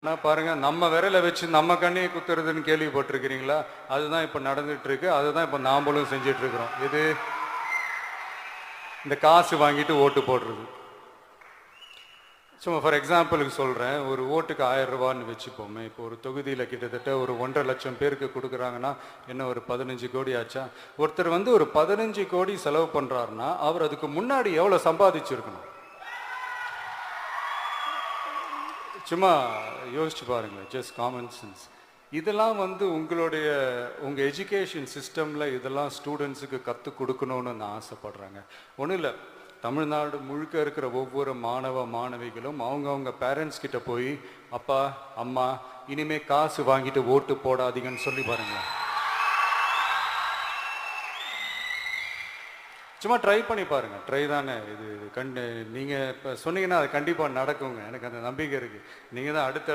நான் பாருங்க, நம்ம விரலை வச்சு நம்ம கண்ணையை குத்துறதுன்னு கேள்விப்பட்டிருக்கிறீங்களா? அதுதான் இப்ப நடந்துட்டு இருக்கு. அதுதான் இப்ப நாமளும் செஞ்சுட்டு இருக்கிறோம். இது இந்த காசு வாங்கிட்டு ஓட்டு போடுறது. சும்மா ஃபார் எக்ஸாம்பிளுக்கு சொல்றேன். ஒரு ஓட்டுக்கு 1000 ரூபான்னு வச்சுப்போமே. இப்போ ஒரு தொகுதியில் கிட்டத்தட்ட ஒரு 1.5 லட்சம் பேருக்கு கொடுக்குறாங்கன்னா என்ன ஒரு 15 கோடி ஆச்சா? ஒருத்தர் வந்து ஒரு 15 கோடி செலவு பண்றாருன்னா அவர் அதுக்கு முன்னாடி எவ்வளவு சம்பாதிச்சிருக்கணும்? சும்மா யோசிச்சு பாருங்க. Just common sense. இதெல்லாம் வந்து உங்க எஜுகேஷன் சிஸ்டம்ல இதெல்லாம் ஸ்டூடெண்ட்ஸுக்கு கற்றுக் கொடுக்கணும்னு நான் ஆசைப்படுறேங்க. ஒன்றும் இல்லை, தமிழ்நாடு முழுக்க இருக்கிற ஒவ்வொரு மாணவ மாணவிகளும் அவங்கவுங்க பேரண்ட்ஸ் கிட்ட போய் அப்பா அம்மா இனிமே காசு வாங்கிட்டு ஓட்டு போடாதீங்கன்னு சொல்லி பாருங்களேன். சும்மா ட்ரை பண்ணி பாருங்க. ட்ரை தானே இது. நீங்க இப்போ சொன்னீங்கன்னா அது கண்டிப்பாக நடக்குங்க. எனக்கு அந்த நம்பிக்கை இருக்கு. நீங்க தான் அடுத்த